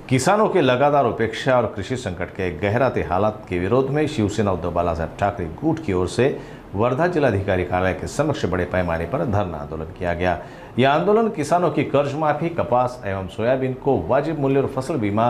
किसानों के लगातार उपेक्षा और कृषि संकट के गहराते हालात के विरोध में शिवसेना उद्धव बालासाहेब ठाकरे गुट की ओर से वर्धा जिलाधिकारी कार्यालय के समक्ष बड़े पैमाने पर धरना आंदोलन किया गया। यह आंदोलन किसानों की कर्ज माफी, कपास एवं सोयाबीन को वाजिब मूल्य और फसल बीमा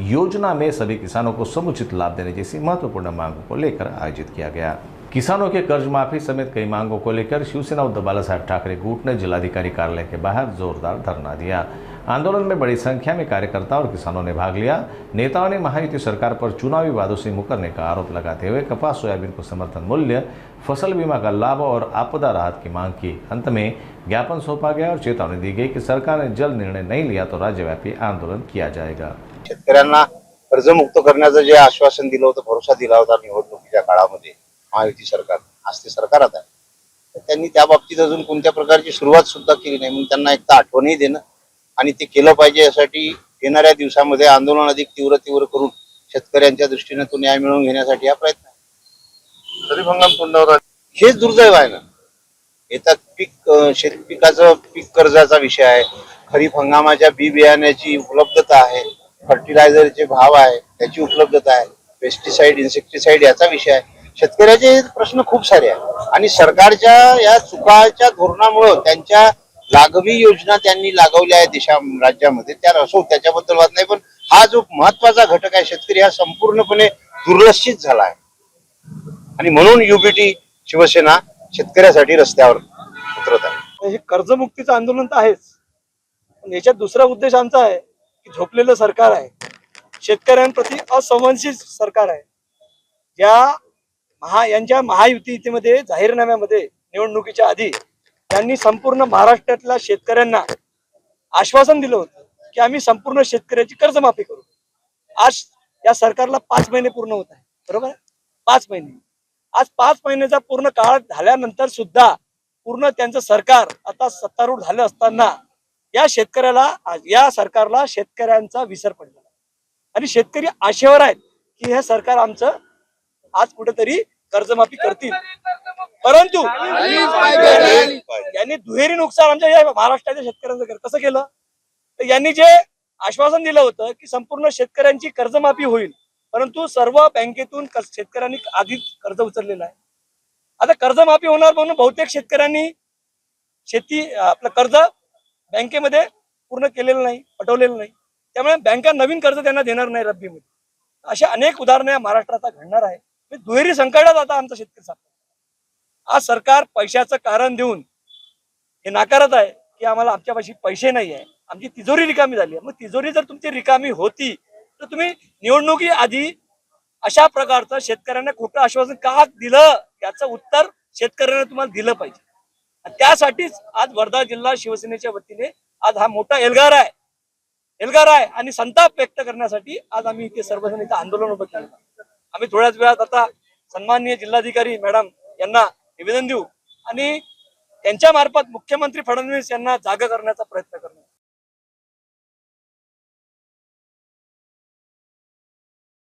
योजना में सभी किसानों को समुचित लाभ देने जैसी महत्वपूर्ण मांगों को लेकर आयोजित किया गया। किसानों के कर्ज माफी समेत कई मांगों को लेकर शिवसेना उद्धव बालासाहेब ठाकरे गुट ने जिलाधिकारी कार्यालय के बाहर जोरदार धरना दिया। आंदोलन में बड़ी संख्या में कार्यकर्ता और किसानों ने भाग लिया। नेताओं ने महायुति सरकार पर चुनावी वादों से मुकरने का आरोप लगाते हुए कपास सोयाबीन को समर्थन मूल्य, फसल बीमा का लाभ और आपदा राहत की मांग की। अंत में ज्ञापन सौंपा गया और चेतावनी दी गई कि सरकार ने जल्द निर्णय नहीं लिया तो राज्यव्यापी आंदोलन किया जाएगा। शेतकऱ्यांना कर्जमुक्त करण्याचं जे आश्वासन दिलं होतं, भरोसा दिला होता निवडणुकीच्या काळामध्ये महायुती सरकार, आज ते सरकारात आहे, त्यांनी त्या बाबतीत अजून कोणत्या प्रकारची सुरुवात सुद्धा केली नाही। म्हणून त्यांना एक तर आठवणही देणं आणि ते केलं पाहिजे, यासाठी येणाऱ्या दिवसामध्ये आंदोलन अधिक तीव्र करून शेतकऱ्यांच्या दृष्टीने तो न्याय मिळवून घेण्यासाठी हा प्रयत्न आहे। खरीप हंगाम तोंडावर हेच दुर्दैव आहे ना। येतात शेतपिकाचं पीक कर्जाचा विषय आहे, खरीप हंगामाच्या बी बियाण्याची उपलब्धता आहे, फर्टिलायझरचे भाव आहे, त्याची उपलब्धता आहे, पेस्टिसाइड, इन्सेक्टिसाइड याचा विषय आहे। शेतकऱ्याचे प्रश्न खूप सारे आहेत आणि सरकारच्या या चुकाच्या धोरणामुळे त्यांच्या लागवी योजना त्यांनी लागवल्या आहेत राज्यामध्ये, त्या असो त्याच्याबद्दल वाद नाही, पण हा जो महत्वाचा घटक आहे शेतकरी हा संपूर्णपणे दुर्लक्षित झाला आहे आणि म्हणून युबीटी शिवसेना शेतकऱ्यासाठी रस्त्यावर उतरत आहे। हे कर्जमुक्तीचं आंदोलन तर आहेच, पण याच्यात दुसरा उद्देश आमचा आहे की झोपलेलं सरकार आहे, शेतकऱ्यांप्रती असंवेदनशील सरकार आहे। यांच्या महायुतीमध्ये जाहीरनाम्यामध्ये निवडणुकीच्या आधी त्यांनी संपूर्ण महाराष्ट्रातल्या शेतकऱ्यांना आश्वासन दिलं होतं की आम्ही संपूर्ण शेतकऱ्याची कर्जमाफी करू। आज या सरकारला 5 महिने पूर्ण होत आहे, बरोबर आहे? 5 महिने, आज 5 महिन्याचा पूर्ण काळ झाल्यानंतर सुद्धा पूर्ण त्यांचं सरकार आता सत्तारूढ झालं असताना या सरकारला शेतकऱ्यांचा विसर पडला आणि शेतकरी आशेवर आहेत की हे सरकार आमचं आज कुठेतरी कर्जमाफी करतील, परंतु यांनी दुहेरी नुकसान आमच्या या महाराष्ट्राच्या शेतकऱ्यांचं कसं केलं? तर यांनी जे आश्वासन दिलं होतं की संपूर्ण शेतकऱ्यांची कर्जमाफी होईल, परंतु सर्व बँकेतून शेतकऱ्यांनी आधीच कर्ज उचललेलं आहे। आता कर्जमाफी होणार म्हणून बहुतेक शेतकऱ्यांनी आपलं कर्ज बँकेमध्ये पूर्ण केलेलं नाही, पटवलेलं नाही, त्यामुळे बँका नवीन कर्ज त्यांना देणार नाही रब्बीमध्ये। अशा अनेक उदाहरणे महाराष्ट्रात घडणार आहे। दुहेरी संकटात आता आमचा शेतकरी सापडला। आज सरकार पैशाचं कारण देऊन हे नाकारत आहे की आम्हाला आमच्यापाशी पैसे नाही आहे, आमची तिजोरी रिकामी झाली आहे। मग तिजोरी जर तुमची रिकामी होती तर तुम्ही निवडणुकी आधी अशा प्रकारचं शेतकऱ्यांना खोटं आश्वासन का दिलं, याचं उत्तर शेतकऱ्यांना तुम्हाला दिलं पाहिजे। त्यासाठीच आज वर्धा जिल्हा शिवसेनेच्या वतीने आज हा मोठा एल्गार आहे आणि संताप व्यक्त करण्यासाठी आज आम्ही इथे सर्वजण इथे आंदोलन उभं केलं। आम्ही थोड्याच वेळात आता सन्माननीय जिल्हाधिकारी मॅडम यांना निवेदन देऊ आणि त्यांच्या मार्फत मुख्यमंत्री फडणवीस यांना जागा करण्याचा प्रयत्न करणार।